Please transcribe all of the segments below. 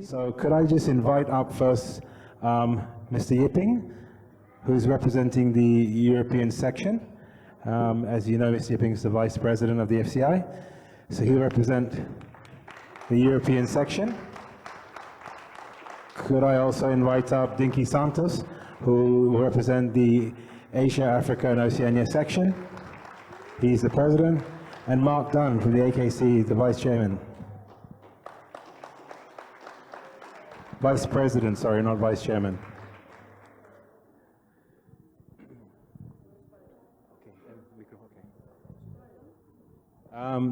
So could I just invite up first Mr. Yipping, who's representing the European section. As you know, Mr. Yipping is the Vice President of the FCI, so he'll represent the European section. Could I also invite up Dinky Santos, who will represent the Asia, Africa, and Oceania section. He's the President. And Mark Dunn from the AKC, the Vice Chairman. Vice President, sorry, not Vice Chairman.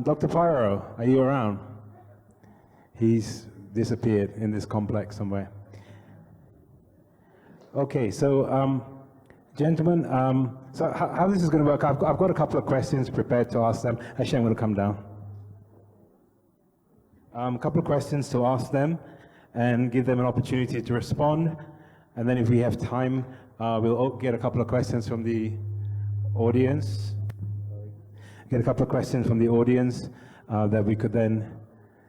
Dr. Payró, are you around? He's disappeared in this complex somewhere. Okay, so gentlemen, so how this is going to work, I've got a couple of questions prepared to ask them. Actually, I'm going to come down. A couple of questions to ask them and give them an opportunity to respond. And then if we have time, we'll get a couple of questions from the audience. Get a couple of questions from the audience that we could then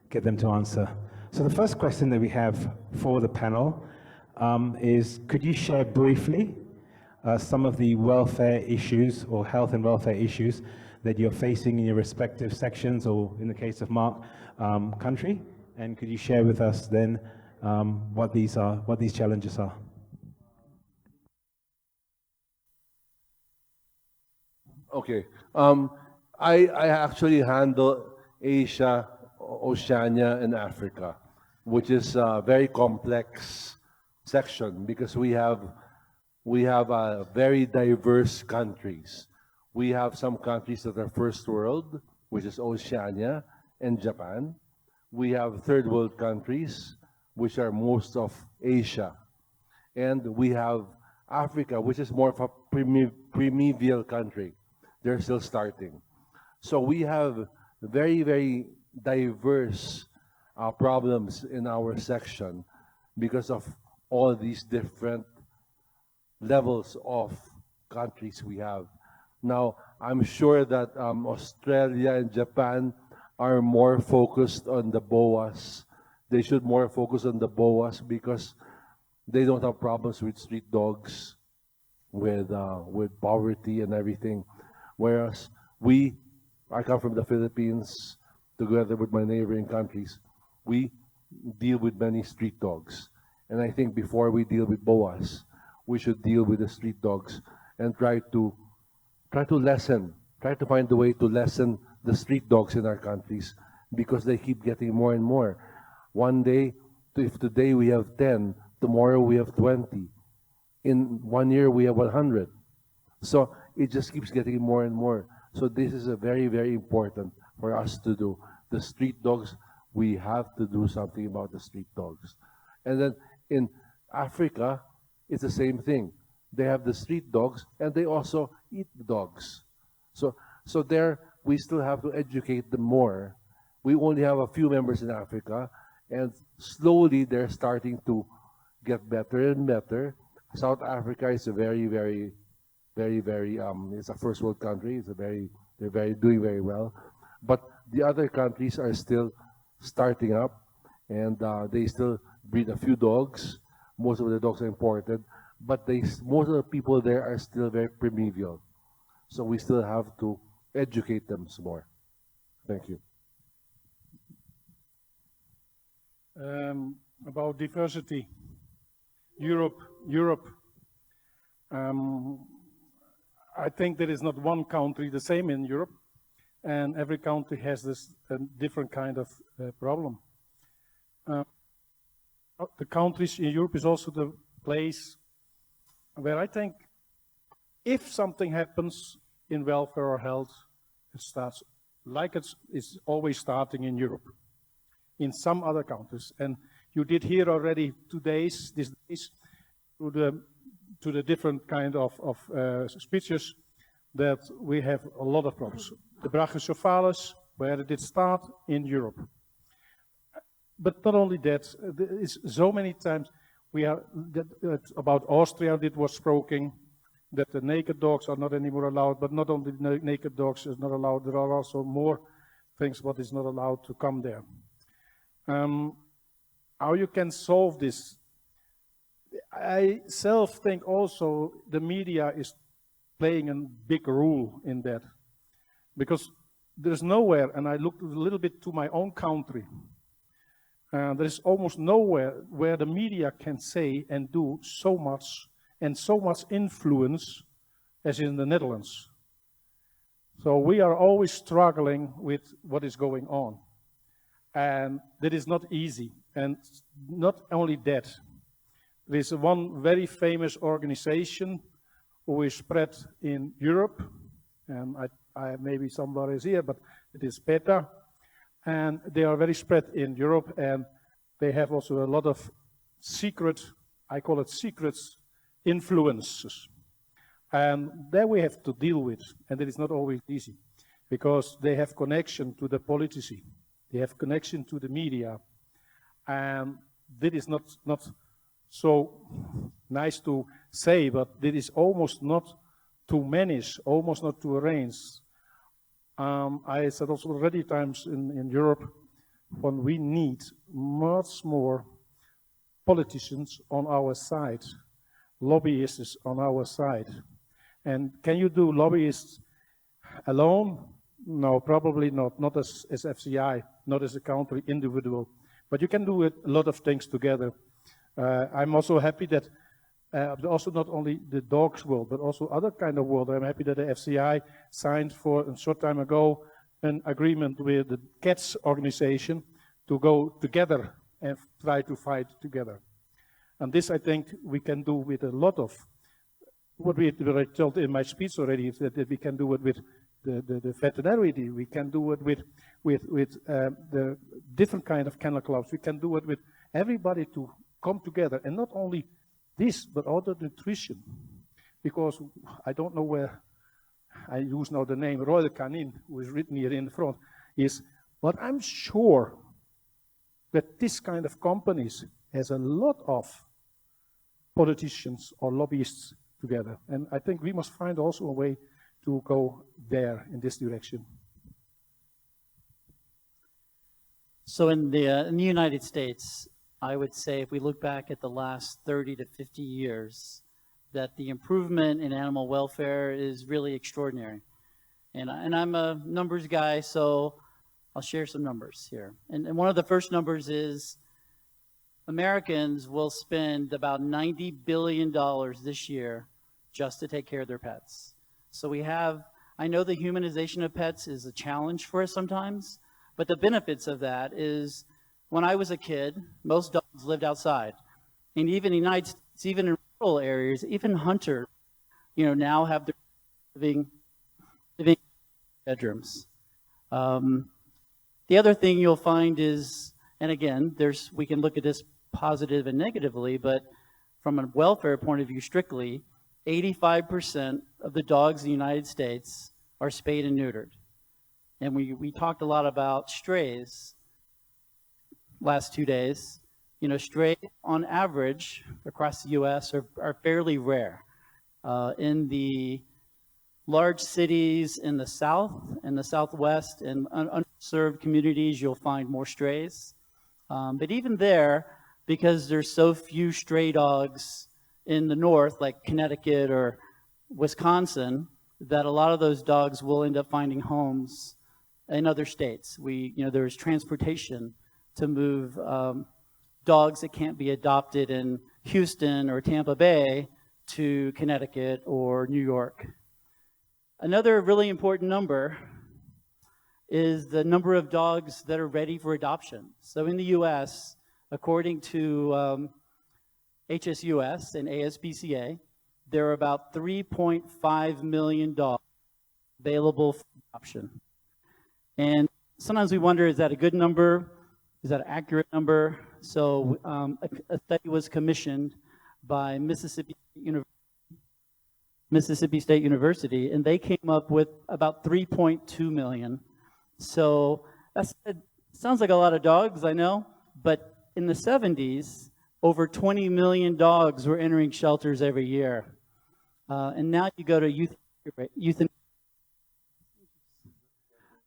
get them to answer. So the first question that we have for the panel is, could you share briefly some of the welfare issues or health and welfare issues that you're facing in your respective sections, or in the case of Mark, country? And could you share with us then what these challenges are? Okay. I actually handle Asia, Oceania, and Africa, which is a very complex section because we have very diverse countries. We have some countries that are first world, which is Oceania and Japan. We have third world countries, which are most of Asia. And we have Africa, which is more of a primeval country. They're still starting. So we have very, very diverse problems in our section because of all these different levels of countries we have. Now, I'm sure that Australia and Japan are more focused on the BOAs. They should more focus on the BOAs because they don't have problems with street dogs, with poverty and everything. Whereas I come from the Philippines, together with my neighboring countries, we deal with many street dogs. And I think before we deal with BOAs, we should deal with the street dogs and try to find a way to lessen the street dogs in our countries because they keep getting more and more. One day, if today we have 10, tomorrow we have 20. In 1 year, we have 100. So it just keeps getting more and more. So this is a very, very important for us to do. The street dogs, we have to do something about the street dogs. And then in Africa, it's the same thing. They have the street dogs, and they also eat the dogs. So there, we still have to educate them more. We only have a few members in Africa, and slowly they're starting to get better and better. South Africa is a very, it's a first world country. They're doing very well. But the other countries are still starting up, and they still breed a few dogs. Most of the dogs are imported, but most of the people there are still very primeval. So we still have to educate them some more. Thank you. About diversity, Europe. I think there is not one country the same in Europe, and every country has this different kind of problem. The countries in Europe is also the place where I think if something happens in welfare or health, it starts like it's always starting in Europe, in some other countries. And you did hear already these days, to the different kind of speeches, that we have a lot of problems. The brachycephalic, where it did start in Europe. But not only that, it's so many times about Austria, it was spoken that the naked dogs are not anymore allowed, but not only naked dogs is not allowed, there are also more things what is not allowed to come there. how you can solve this. I self think also the media is playing a big role in that, because there's nowhere, and I looked a little bit to my own country, there is almost nowhere where the media can say and do so much and so much influence as in the Netherlands. So we are always struggling with what is going on. And that is not easy. And not only that, there is one very famous organization who is spread in Europe, and I maybe somebody is here, but it is PETA, and they are very spread in Europe, and they have also a lot of secret, I call it secrets, influences. And that we have to deal with, and it is not always easy, because they have connection to the politics, they have connection to the media, and that is not so nice to say, but that is almost not to manage, almost not to arrange. I said also already times in Europe, when we need much more politicians on our side, lobbyists on our side. And can you do lobbyists alone? No, probably not. Not as FCI, not as a country individual. But you can do a lot of things together. I'm also happy that also not only the dogs world, but also other kind of world. I'm happy that the FCI signed for a short time ago an agreement with the cats organization to go together and try to fight together. And this, I think, we can do with a lot of what I told in my speech already, is that we can do it with the veterinary, we can do it with the different kind of kennel clubs, we can do it with everybody to come together, and not only this, but also nutrition. Because I don't know where, I use now the name 𝐒𝐤𝐞𝐿, who is written here in the front, but I'm sure that this kind of companies has a lot of politicians or lobbyists together. And I think we must find also a way to go there in this direction. So in the United States, I would say if we look back at the last 30 to 50 years, that the improvement in animal welfare is really extraordinary. And I'm a numbers guy, so I'll share some numbers here. And one of the first numbers is Americans will spend about $90 billion this year just to take care of their pets. So we have, I know the humanization of pets is a challenge for us sometimes, but the benefits of that is, when I was a kid, most dogs lived outside. And even in the United States, even in rural areas, even hunters, now have their living bedrooms. The other thing you'll find is, and again, we can look at this positive and negatively, but from a welfare point of view strictly, 85% of the dogs in the United States are spayed and neutered. And we talked a lot about strays last 2 days. Strays on average across the U.S. are fairly rare. In the large cities in the South and the Southwest and unserved communities, you'll find more strays. But even there, because there's so few stray dogs in the north, like Connecticut or Wisconsin, that a lot of those dogs will end up finding homes in other states. There's transportation to move dogs that can't be adopted in Houston or Tampa Bay to Connecticut or New York. Another really important number is the number of dogs that are ready for adoption. So in the U.S., according to HSUS and ASPCA, there are about 3.5 million dogs available for adoption. And sometimes we wonder, is that a good number? Is that an accurate number? So a study was commissioned by Mississippi State University, and they came up with about 3.2 million. So that sounds like a lot of dogs, I know, but in the 70s, over 20 million dogs were entering shelters every year. And now you go to euthanasia.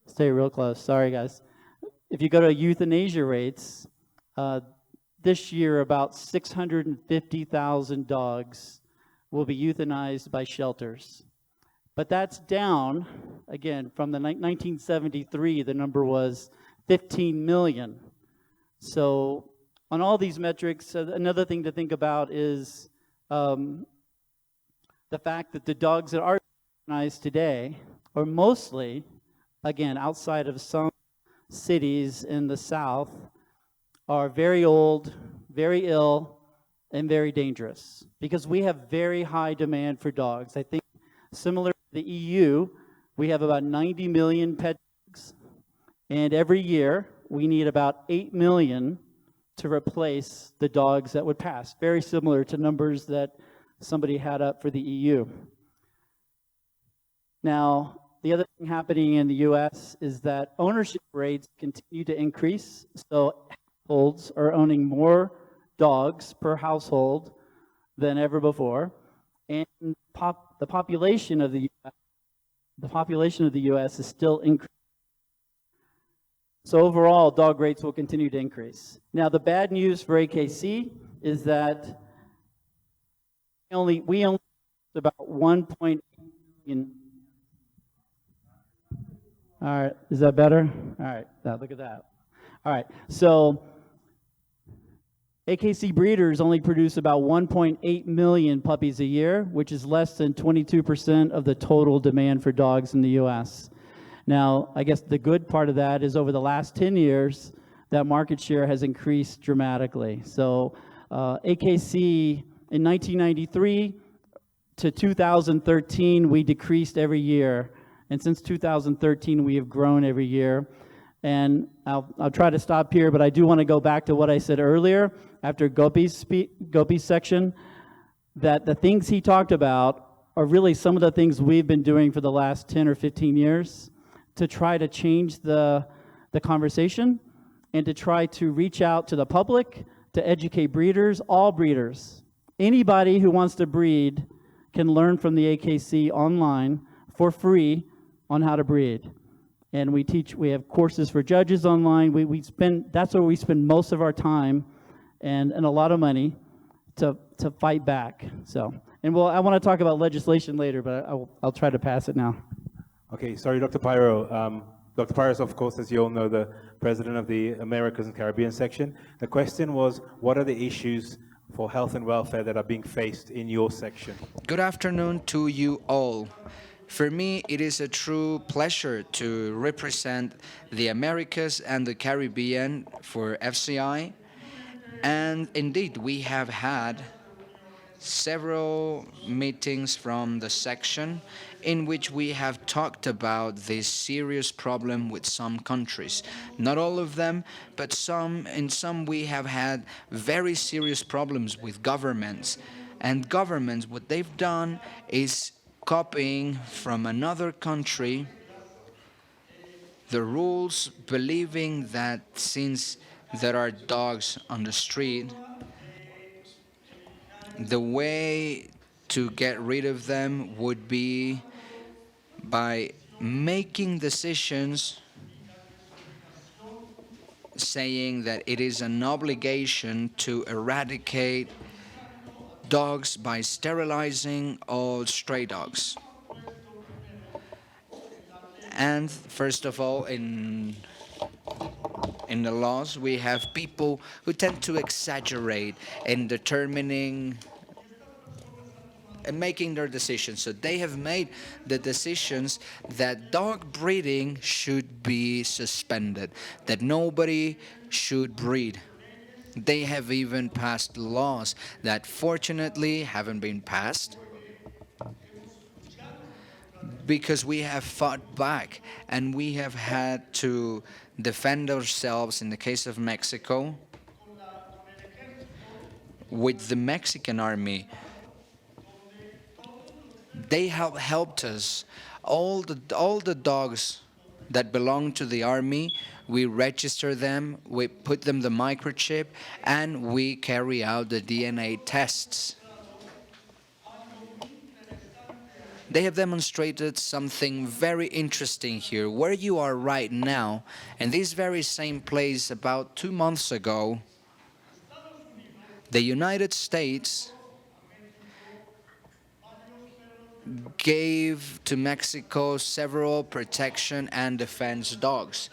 Stay real close. Sorry, guys. If you go to euthanasia rates, the this year about 650,000 dogs will be euthanized by shelters. But that's down, again, from the 1973, the number was 15 million. So on all these metrics, another thing to think about is the fact that the dogs that are euthanized today are mostly, again, outside of some cities in the South, are very old, very ill, and very dangerous. Because we have very high demand for dogs. I think similar to the EU, we have about 90 million pet dogs. And every year, we need about 8 million to replace the dogs that would pass. Very similar to numbers that somebody had up for the EU. Now, the other thing happening in the U.S. is that ownership rates continue to increase. So households are owning more dogs per household than ever before. And the population of the U.S. is still increasing. So overall, dog rates will continue to increase. Now, the bad news for AKC is that we only about 1.8 million. All right, is that better? All right, now look at that. All right, so AKC breeders only produce about 1.8 million puppies a year, which is less than 22% of the total demand for dogs in the U.S. Now, I guess the good part of that is over the last 10 years, that market share has increased dramatically. So AKC in 1993 to 2013, we decreased every year. And since 2013, we have grown every year. And I'll try to stop here, but I do want to go back to what I said earlier after 𝐒𝐞𝐫's section, that the things he talked about are really some of the things we've been doing for the last 10 or 15 years to try to change the conversation and to try to reach out to the public, to educate breeders, all breeders. Anybody who wants to breed can learn from the AKC online for free on how to breed. And we have courses for judges online. That's where we spend most of our time and a lot of money to fight back. So, and I want to talk about legislation later, but I'll try to pass it now. Okay, sorry, Dr. Payró. Dr. Payró is, of course, as you all know, the president of the Americas and Caribbean section. The question was, what are the issues for health and welfare that are being faced in your section? Good afternoon to you all. For me, it is a true pleasure to represent the Americas and the Caribbean for FCI. And indeed, we have had several meetings from the section in which we have talked about this serious problem with some countries. Not all of them, but in some we have had very serious problems with governments. And governments, what they've done is copying from another country the rules, believing that since there are dogs on the street, the way to get rid of them would be by making decisions saying that it is an obligation to eradicate dogs by sterilizing all stray dogs. And first of all, in the laws, we have people who tend to exaggerate in determining and making their decisions. So they have made the decisions that dog breeding should be suspended, that nobody should breed. They have even passed laws that fortunately haven't been passed because we have fought back and we have had to defend ourselves in the case of Mexico with the Mexican army. They have helped us. All the dogs that belong to the army, we register them, we put them the microchip, and we carry out the DNA tests. They have demonstrated something very interesting here. Where you are right now, in this very same place about 2 months ago, The United States gave to Mexico several protection and defense dogs,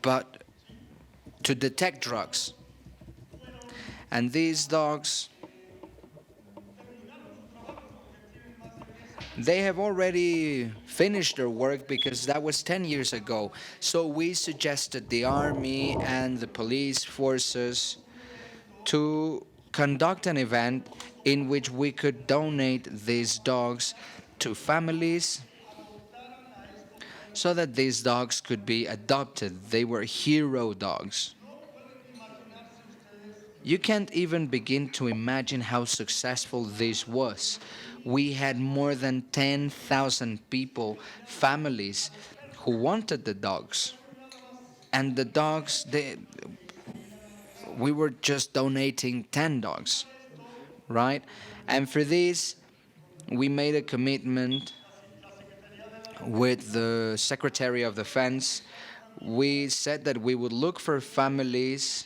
but to detect drugs. And these dogs, they have already finished their work because that was 10 years ago. So we suggested the army and the police forces to conduct an event in which we could donate these dogs to families so that these dogs could be adopted. They were hero dogs. You can't even begin to imagine how successful this was. We had more than 10,000 people, families, who wanted the dogs. And the dogs, we were just donating 10 dogs, right? And for this, we made a commitment with the Secretary of Defense. We said that we would look for families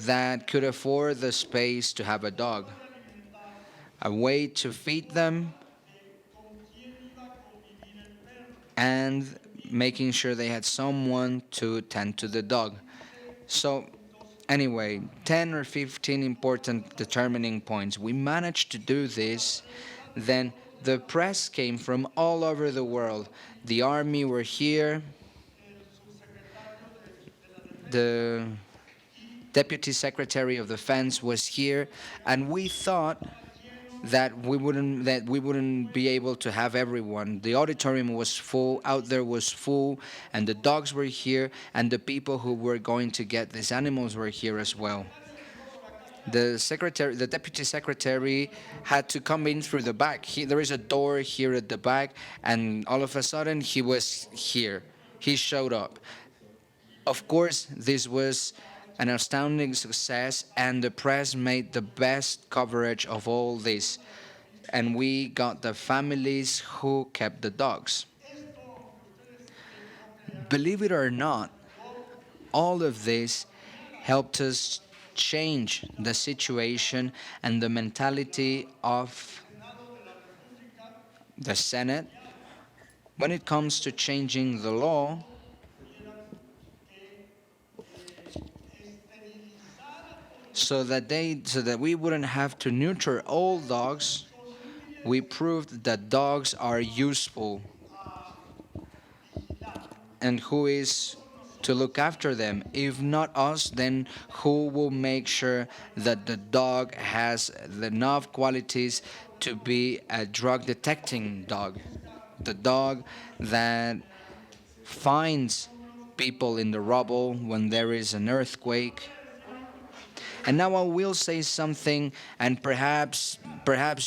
that could afford the space to have a dog, a way to feed them, and making sure they had someone to tend to the dog. So anyway, 10 or 15 important determining points. We managed to do this. Then the press came from all over the world. The army were here. The Deputy Secretary of Defense was here, and we thought that we wouldn't be able to have everyone. The auditorium was full, out there was full, and the dogs were here, and the people who were going to get these animals were here as well. The Deputy Secretary had to come in through the back. There is a door here at the back, and all of a sudden he was here. He showed up. Of course, this was an astounding success, and the press made the best coverage of all this. And we got the families who kept the dogs. Believe it or not, all of this helped us change the situation and the mentality of the Senate when it comes to changing the law. So that we wouldn't have to neuter all dogs, we proved that dogs are useful. And who is to look after them? If not us, then who will make sure that the dog has enough qualities to be a drug detecting dog? The dog that finds people in the rubble when there is an earthquake. And now I will say something, and perhaps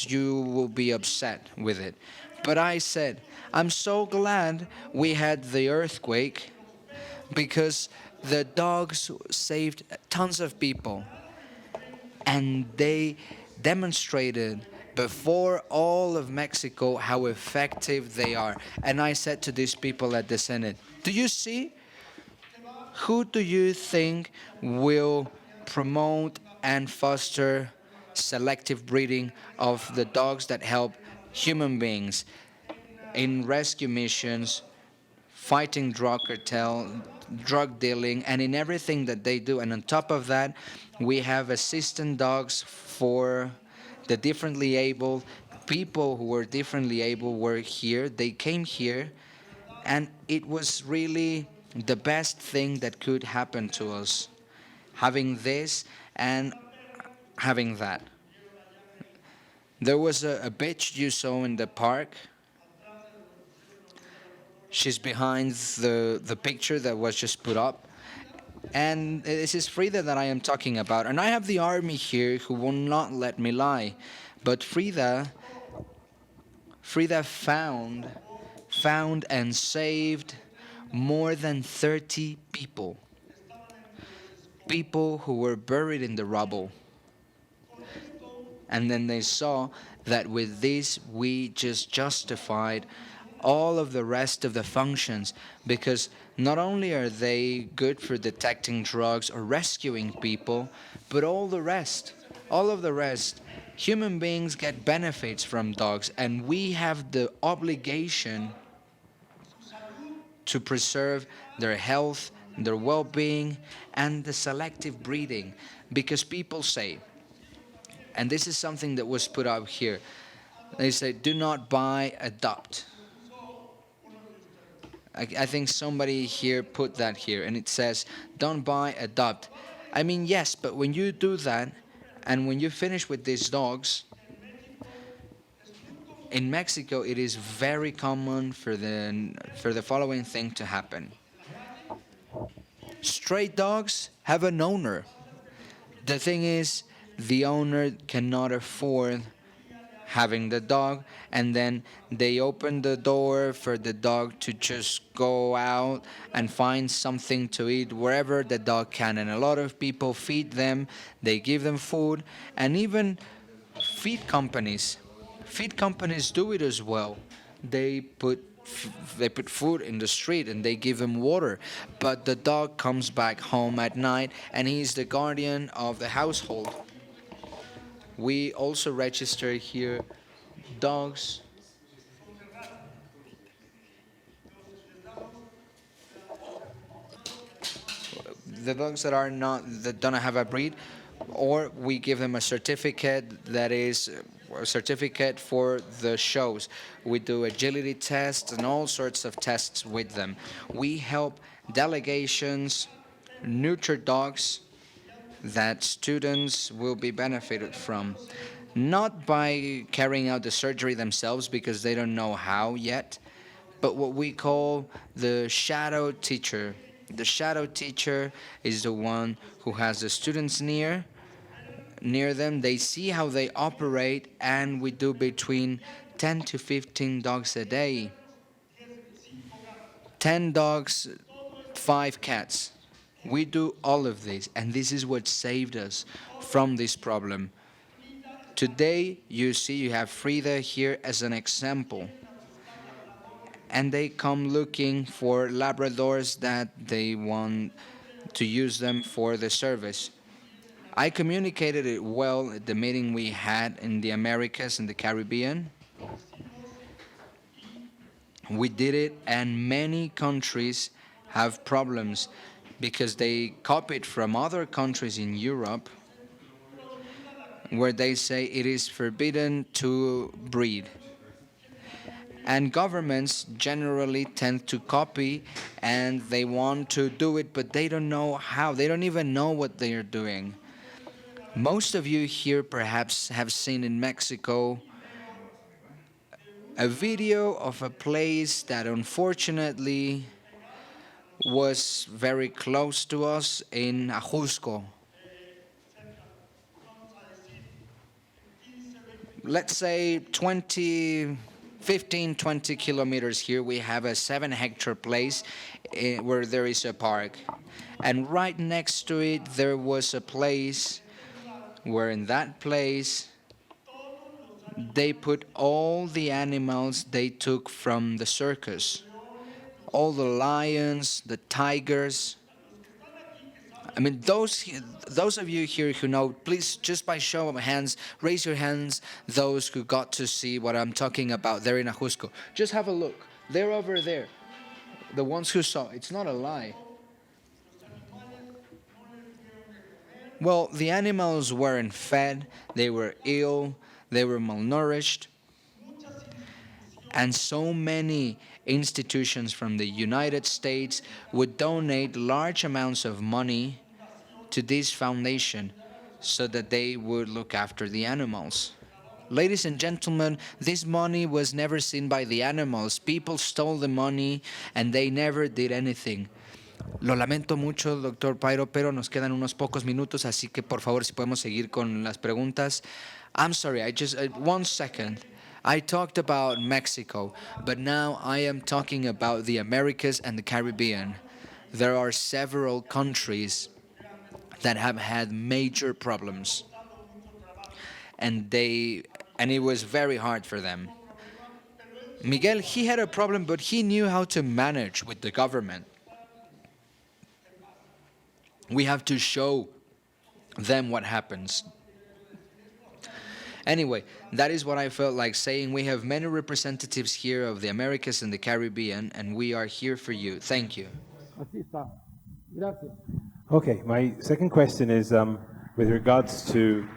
you will be upset with it. But I said, I'm so glad we had the earthquake because the dogs saved tons of people. And they demonstrated before all of Mexico how effective they are. And I said to these people at the Senate, do you see? Who do you think will promote and foster selective breeding of the dogs that help human beings in rescue missions, fighting drug cartel, drug dealing, and in everything that they do? And on top of that, we have assistant dogs for the differently able people who were differently able were here. They came here, and it was really the best thing that could happen to us, having this and having that. There was a bitch you saw in the park. She's behind the picture that was just put up. And this is Frida that I am talking about. And I have the army here who will not let me lie. But Frida found and saved more than 30 people. People who were buried in the rubble. And then they saw that with this we just justified all of the rest of the functions, because not only are they good for detecting drugs or rescuing people, but all of the rest. Human beings get benefits from dogs, and we have the obligation to preserve their health, their well-being, and the selective breeding. Because people say, and this is something that was put up here, they say, do not buy, adopt. I think somebody here put that here, and it says, don't buy, adopt. I mean, yes, but when you do that, and when you finish with these dogs, in Mexico, it is very common for the following thing to happen. Stray dogs have an owner. The thing is, the owner cannot afford having the dog, and then they open the door for the dog to just go out and find something to eat wherever the dog can. And a lot of people feed them, they give them food, and even feed companies do it as well. They put food in the street and they give them water, but the dog comes back home at night and he's the guardian of the household. We also register here dogs the dogs that don't have a breed, or we give them a certificate that is a certificate for the shows. We do agility tests and all sorts of tests with them. We help delegations nurture dogs that students will be benefited from, not by carrying out the surgery themselves because they don't know how yet, but what we call the shadow teacher. The shadow teacher is the one who has the students near them. They see how they operate, and we do between 10 to 15 dogs a day. 10 dogs, 5 cats. We do all of this, and this is what saved us from this problem. Today, you see, you have Frida here as an example. And they come looking for Labradors that they want to use them for the service. I communicated it well at the meeting we had in the Americas and the Caribbean. We did it, and many countries have problems because they copied from other countries in Europe where they say it is forbidden to breed. And governments generally tend to copy, and they want to do it, but they don't know how. They don't even know what they are doing. Most of you here perhaps have seen in Mexico a video of a place that unfortunately was very close to us in Ajusco. Let's say 15, 20 kilometers here, we have a 7-hectare place where there is a park. And right next to it, there was a place where in that place, they put all the animals they took from the circus. All the lions, the tigers. I mean, those of you here who know, please, just by show of hands, raise your hands, those who got to see what I'm talking about there in Ajusco. Just have a look. They're over there. The ones who saw. It's not a lie. Well, the animals weren't fed. They were ill. They were malnourished. And so many institutions from the United States would donate large amounts of money to this foundation so that they would look after the animals. Ladies and gentlemen, this money was never seen by the animals. People stole the money and they never did anything. Lo lamento mucho, doctor Payró, pero nos quedan unos pocos minutos, así que por favor si podemos seguir con las preguntas. I'm sorry, I just, 1 second. I talked about Mexico, but now I am talking about the Americas and the Caribbean. There are several countries that have had major problems, and it was very hard for them. Miguel, he had a problem, but he knew how to manage with the government. We have to show them what happens. Anyway, that is what I felt like saying. We have many representatives here of the Americas and the Caribbean, and we are here for you. Thank you. Okay, my second question is with regards to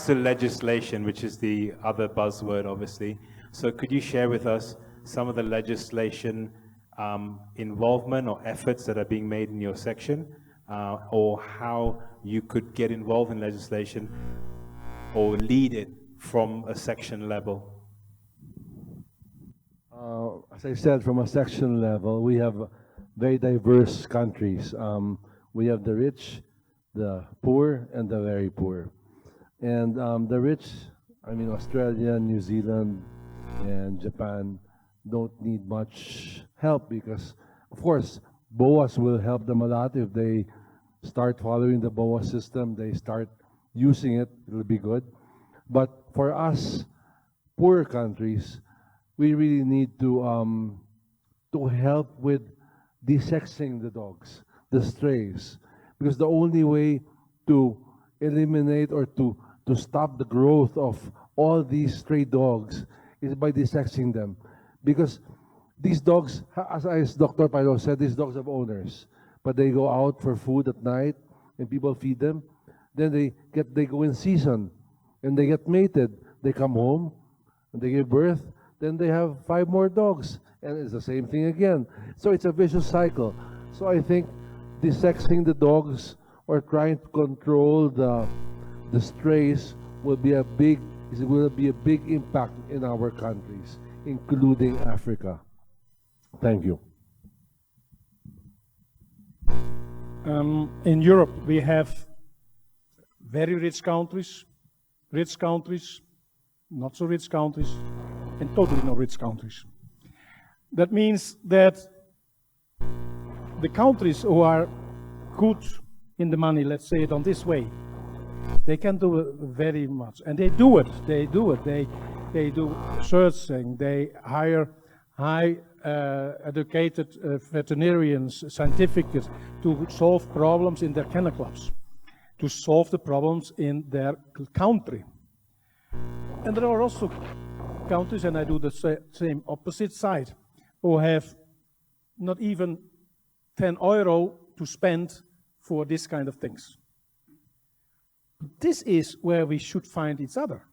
legislation, which is the other buzzword, obviously. So could you share with us some of the legislation involvement or efforts that are being made in your section, or how you could get involved in legislation or lead it from a section level? As I said, from a section level, we have very diverse countries. We have the rich, the poor, and the very poor. And the rich, I mean, Australia, New Zealand, and Japan don't need much help because, of course, BOAs will help them a lot. If they start following the BOA system, they start using it, it'll be good. But for us, poorer countries, we really need to help with desexing the dogs, the strays, because the only way to eliminate or to stop the growth of all these stray dogs is by desexing them. Because these dogs, as Dr. Payró said, these dogs have owners, but they go out for food at night and people feed them. Then they go in season and they get mated. They come home and they give birth. Then they have 5 more dogs, and it's the same thing again. So it's a vicious cycle. So I think desexing the dogs or trying to control the strays will be a big impact in our countries, including Africa. Thank you. In Europe, we have very rich countries, not so rich countries, and totally not rich countries. That means that the countries who are good in the money, let's say it on this way, they can do very much, and they do it. They do searching. They hire high educated veterinarians, scientifics to solve problems in their kennel clubs, to solve the problems in their country. And there are also countries, and I do the same opposite side, who have not even 10 euro to spend for this kind of things. This is where we should find each other,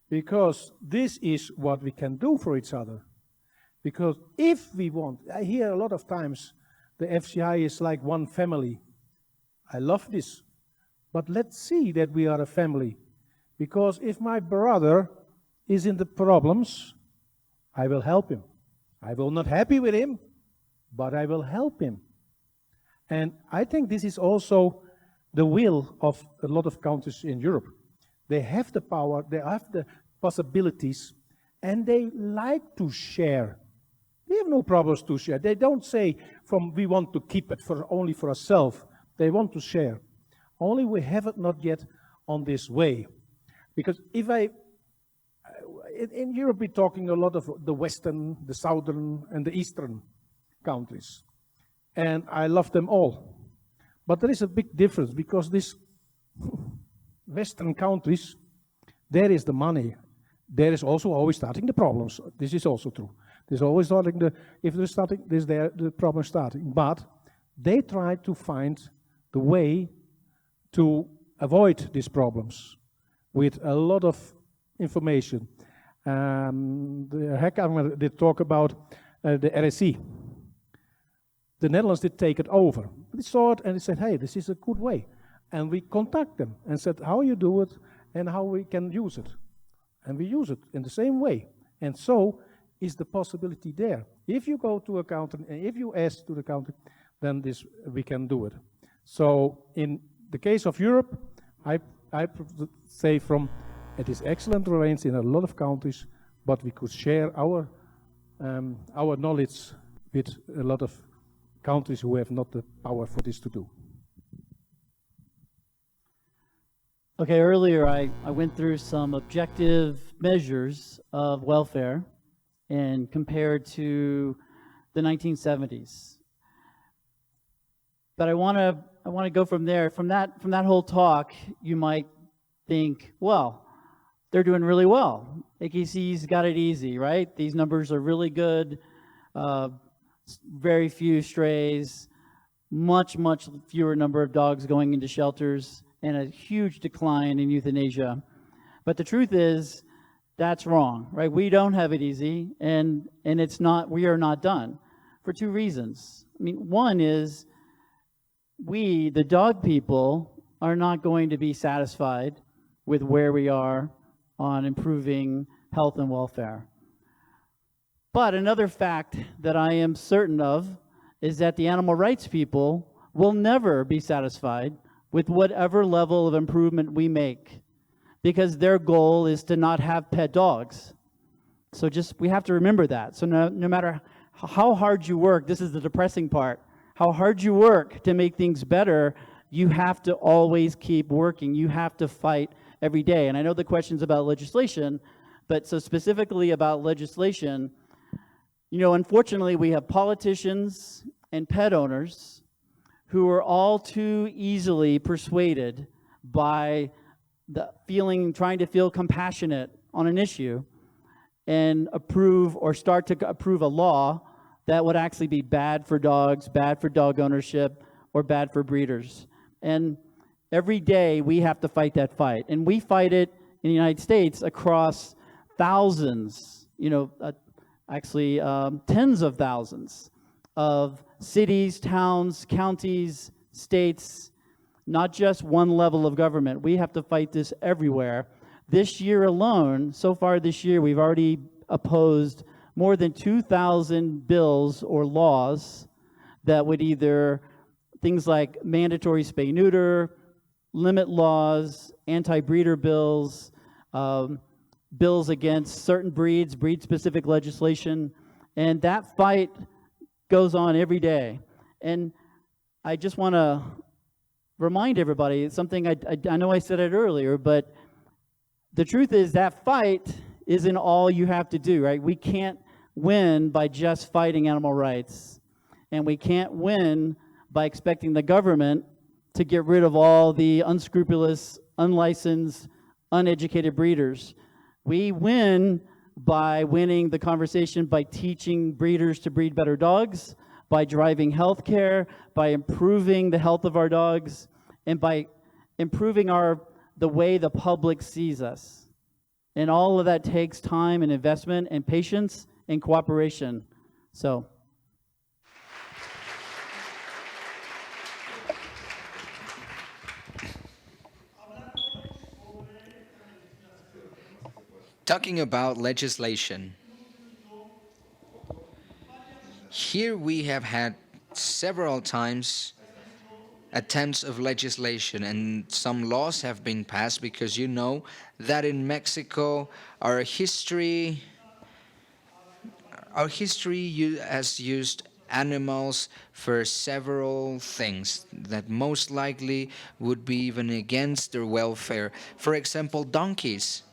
because this is what we can do for each other. Because if we want, I hear a lot of times the FCI is like one family. I love this, but let's see that we are a family. Because if my brother is in the problems, I will help him. I will not happy with him, but I will help him. And I think this is also the will of a lot of countries in Europe. They have the power, they have the possibilities, and they like to share. We have no problems to share. They don't say we want to keep it only for ourselves. They want to share. Only we have it not yet on this way. Because in Europe we're talking a lot of the Western, the Southern, and the Eastern countries. And I love them all. But there is a big difference, because these Western countries, there is the money. There is also always starting the problems. This is also true. There's always starting the problem starting. But they try to find the way to avoid these problems with a lot of information. The 𝐒𝐞𝐿 did talk about the RSE. The Netherlands did take it over. They saw it and they said, hey, this is a good way. And we contact them and said how you do it and how we can use it. And we use it in the same way. And so is the possibility there. If you go to a country and if you ask to the country, then we can do it. So in the case of Europe, I say it is excellent arranged in a lot of countries, but we could share our knowledge with a lot of countries who have not the power for this to do. Okay, earlier I went through some objective measures of welfare and compared to the 1970s. But I want to go from there. From that whole talk, you might think, well, they're doing really well. AKC's got it easy, right? These numbers are really good. Very few strays, much fewer number of dogs going into shelters, and a huge decline in euthanasia. But the truth is, that's wrong, right? We don't have it easy, and it's not. We are not done for two reasons. I mean, one is we, the dog people, are not going to be satisfied with where we are on improving health and welfare. But another fact that I am certain of is that the animal rights people will never be satisfied with whatever level of improvement we make, because their goal is to not have pet dogs. So we have to remember that. So no matter how hard you work, this is the depressing part, how hard you work to make things better, you have to always keep working. You have to fight every day. And I know the question's about legislation, but so specifically about legislation, you know, unfortunately we have politicians and pet owners who are all too easily persuaded by trying to feel compassionate on an issue and start to approve a law that would actually be bad for dogs, bad for dog ownership, or bad for breeders. And every day we have to fight that fight. And we fight it in the United States across thousands, tens of thousands of cities, towns, counties, states, not just one level of government. We have to fight this everywhere. This year alone, so far this year, we've already opposed more than 2,000 bills or laws that would either, things like mandatory spay-neuter, limit laws, anti-breeder bills, bills against certain breeds, breed-specific legislation, and that fight goes on every day. And I just want to remind everybody, something I know I said it earlier, but the truth is that fight isn't all you have to do, right? We can't win by just fighting animal rights, and we can't win by expecting the government to get rid of all the unscrupulous, unlicensed, uneducated breeders. We win by winning the conversation by teaching breeders to breed better dogs, by driving health care, by improving the health of our dogs, and by improving the way the public sees us. And all of that takes time and investment and patience and cooperation. So. Talking about legislation, here we have had several times attempts of legislation, and some laws have been passed, because you know that in Mexico our history has used animals for several things that most likely would be even against their welfare. For example, donkeys.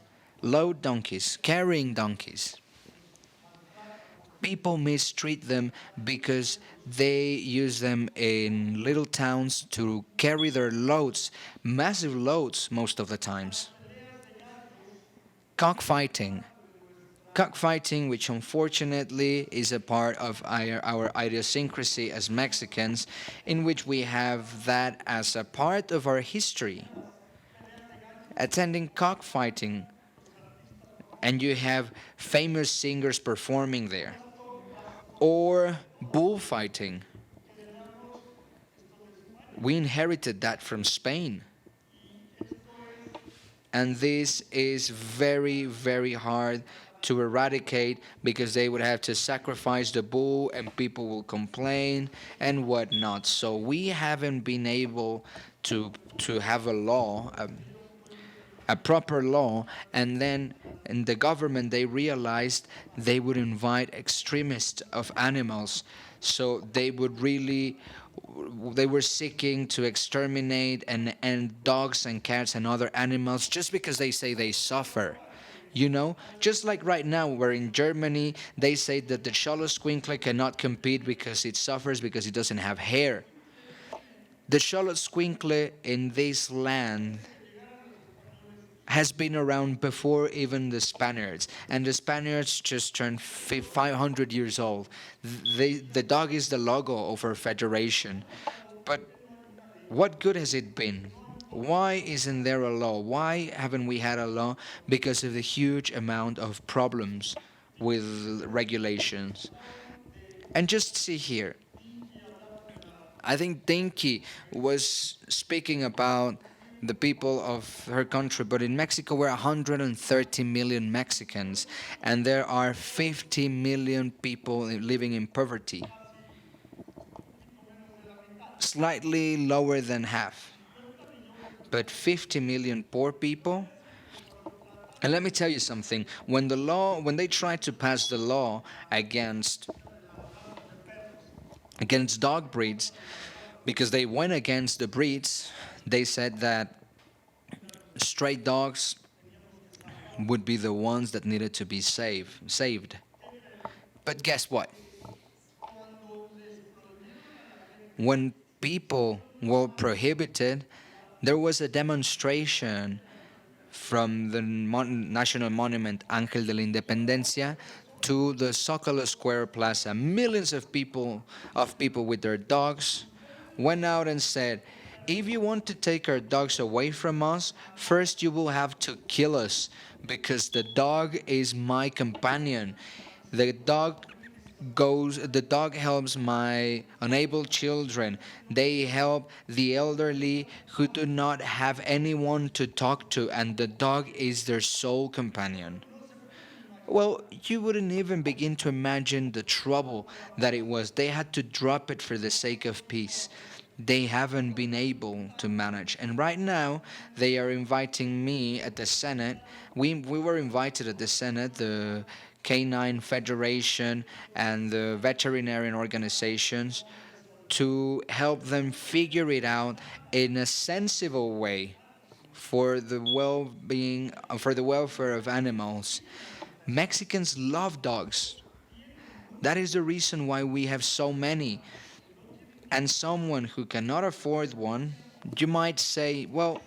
Load donkeys, carrying donkeys. People mistreat them because they use them in little towns to carry their loads, massive loads most of the times. Cockfighting. Cockfighting, which unfortunately is a part of our idiosyncrasy as Mexicans, in which we have that as a part of our history. Attending cockfighting, and you have famous singers performing there. Or bullfighting. We inherited that from Spain. And this is very, very hard to eradicate, because they would have to sacrifice the bull and people will complain and whatnot. So we haven't been able to have a law, a proper law, and then in the government they realized they would invite extremists of animals, so they would really They were seeking to exterminate and end dogs and cats and other animals just because they say they suffer. You know, just like right now, where in Germany they say that the 𝐒𝐤𝐞𝐿 cannot compete because it suffers because it doesn't have hair. The 𝐒𝐤𝐿 in this land has been around before even the Spaniards, and the Spaniards just turned 500 years old. The dog is the logo of our federation, but what good has it been? Why isn't there a law? Why haven't we had a law? Because of the huge amount of problems with regulations. And just see here, I think Dinky was speaking about the people of her country, but in Mexico we're 130 million Mexicans, and there are 50 million people living in poverty. Slightly lower than half, but 50 million poor people. And let me tell you something, when they tried to pass the law against dog breeds, because they went against the breeds, they said that stray dogs would be the ones that needed to be saved. But guess what? When people were prohibited, there was a demonstration from the national monument Ángel de la Independencia to the Zócalo Square Plaza. Millions of people with their dogs went out and said, if you want to take our dogs away from us, first you will have to kill us, because the dog is my companion. The dog helps my unable children. They help the elderly who do not have anyone to talk to, and the dog is their sole companion. Well, you wouldn't even begin to imagine the trouble that it was. They had to drop it for the sake of peace. They haven't been able to manage. And right now, they are inviting me at the Senate. We were invited at the Senate, the Canine Federation and the veterinarian organizations, to help them figure it out in a sensible way for the well-being, for the welfare of animals. Mexicans love dogs. That is the reason why we have so many. And someone who cannot afford one, you might say, well,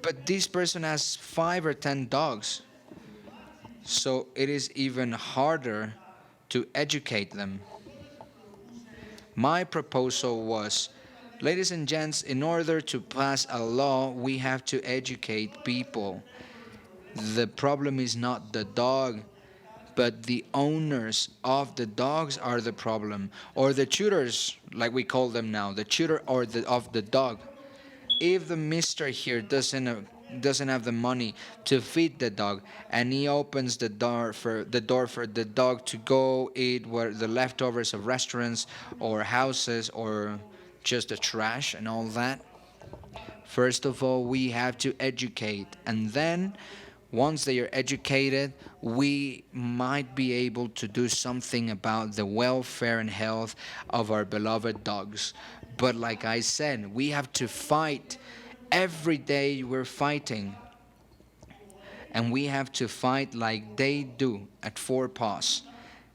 but this person has 5 or 10 dogs. So it is even harder to educate them. My proposal was, ladies and gents, in order to pass a law, we have to educate people. The problem is not the dog, but the owners of the dogs are the problem, or the tutors, like we call them now, the tutor of the dog. If the mister here doesn't have the money to feed the dog, and he opens the door for the dog to go eat the leftovers of restaurants or houses or just the trash and all that, first of all, we have to educate, and then once they are educated, we might be able to do something about the welfare and health of our beloved dogs. But like I said, we have to fight. Every day we're fighting. And we have to fight like they do at 4 Paws.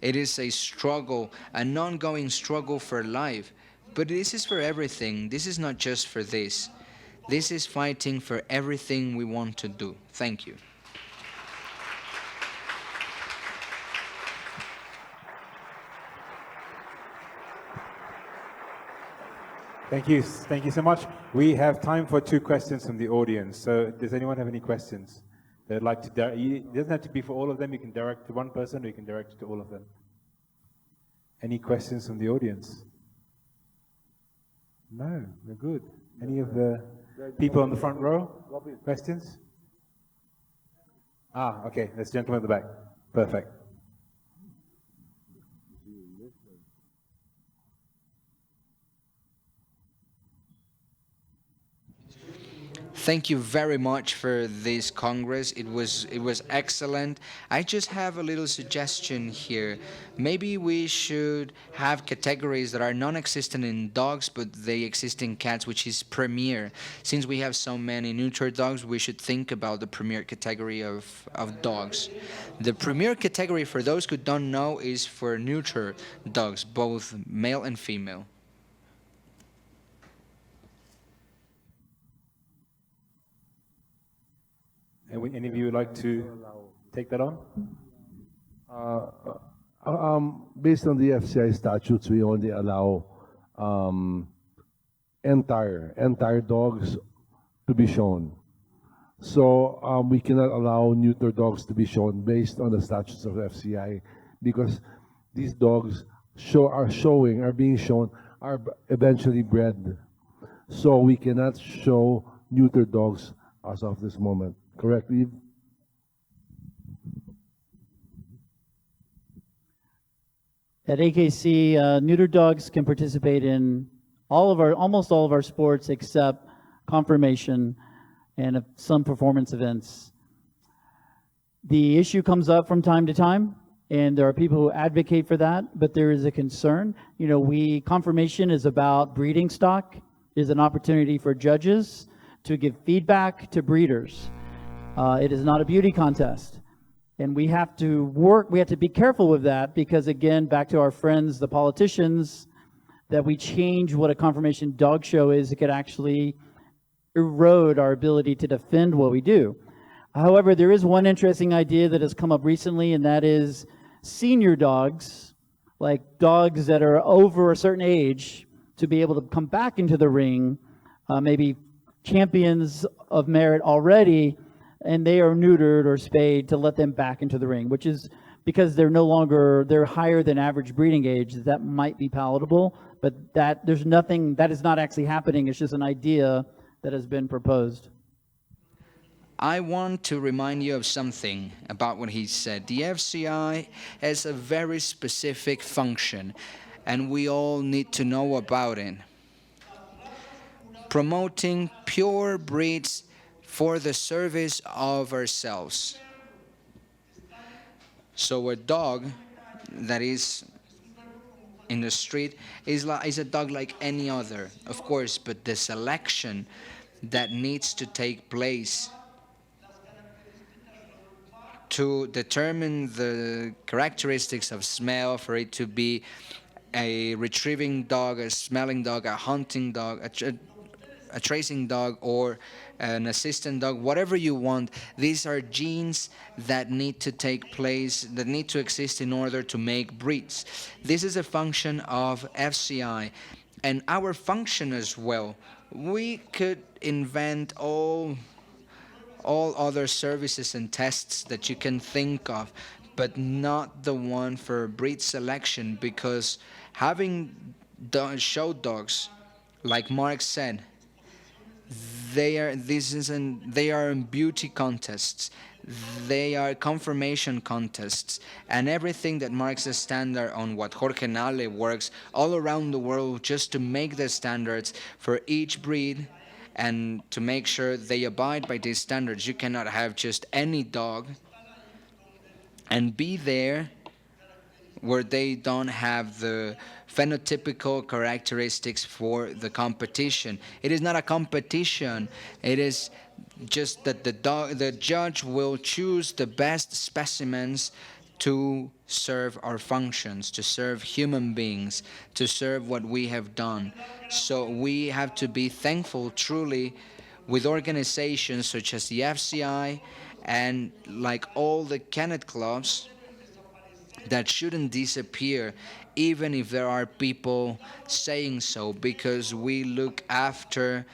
It is a struggle, an ongoing struggle for life. But this is for everything. This is not just for this. This is fighting for everything we want to do. Thank you. Thank you so much. We have time for 2 questions from the audience. So does anyone have any questions they'd like to it doesn't have to be for all of them. You can direct to one person, or you can direct it to all of them. Any questions from the audience? No, we're good. Any of the people on the front row? Questions? Okay. This gentleman at the back. Perfect. Thank you very much for this Congress. It was excellent. I just have a little suggestion here. Maybe we should have categories that are non-existent in dogs, but they exist in cats, which is premier. Since we have so many neuter dogs, we should think about the premier category of dogs. The premier category, for those who don't know, is for neuter dogs, both male and female. Any of you would like to take that on? Based on the FCI statutes, we only allow entire dogs to be shown. So we cannot allow neuter dogs to be shown based on the statutes of FCI, because these dogs are being shown, are eventually bred. So we cannot show neuter dogs as of this moment. Correct, Eve? At AKC, neuter dogs can participate in almost all of our sports except conformation and some performance events. The issue comes up from time to time, and there are people who advocate for that, but there is a concern. You know, conformation is about breeding stock, is an opportunity for judges to give feedback to breeders. It is not a beauty contest. And we have to be careful with that, because again, back to our friends, the politicians, that we change what a conformation dog show is, it could actually erode our ability to defend what we do. However, there is one interesting idea that has come up recently, and that is senior dogs, like dogs that are over a certain age, to be able to come back into the ring, maybe champions of merit already, and they are neutered or spayed, to let them back into the ring, which is because they're higher than average breeding age. That might be palatable, but that is not actually happening. It's just an idea that has been proposed. I want to remind you of something about what he said. The FCI has a very specific function, and we all need to know about it. Promoting pure breeds for the service of ourselves. So a dog that is in the street is a dog like any other, of course, but the selection that needs to take place to determine the characteristics of smell, for it to be a retrieving dog, a smelling dog, a hunting dog, a tracing dog, or an assistant dog, whatever you want. These are genes that need to take place, that need to exist in order to make breeds. This is a function of FCI, and our function as well. We could invent all other services and tests that you can think of, but not the one for breed selection, because having show dogs, like Mark said, they are in beauty contests, they are confirmation contests, and everything that marks the standard on what 𝐒𝐤𝐿 works all around the world, just to make the standards for each breed and to make sure they abide by these standards. You cannot have just any dog and be there where they don't have the phenotypical characteristics for the competition. It is not a competition. It is just that the judge will choose the best specimens to serve our functions, to serve human beings, to serve what we have done. So we have to be thankful truly with organizations such as the FCI and like all the kennel clubs that shouldn't disappear, even if there are people saying so, because we look after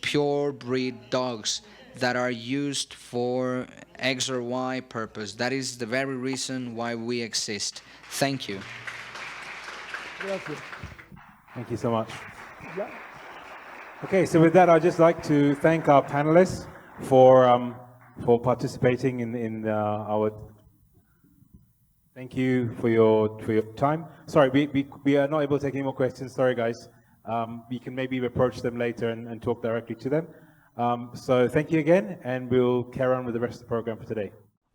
pure breed dogs that are used for X or Y purpose. That is the very reason why we exist. Thank you. Thank you so much. Okay, so with that, I'd just like to thank our panelists for participating in our. Thank you for your time. Sorry, we are not able to take any more questions. Sorry, guys. We can maybe approach them later and talk directly to them. So thank you again, and we'll carry on with the rest of the program for today.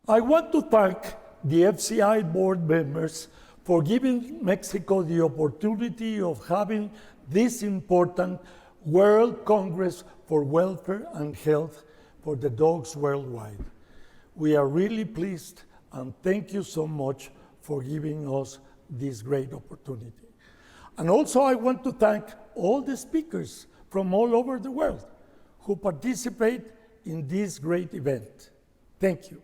I want to thank the FCI board members for giving Mexico the opportunity of having this important World Congress for Welfare and Health for the dogs worldwide. We are really pleased, and thank you so much for giving us this great opportunity. And also I want to thank all the speakers from all over the world who participate in this great event. Thank you.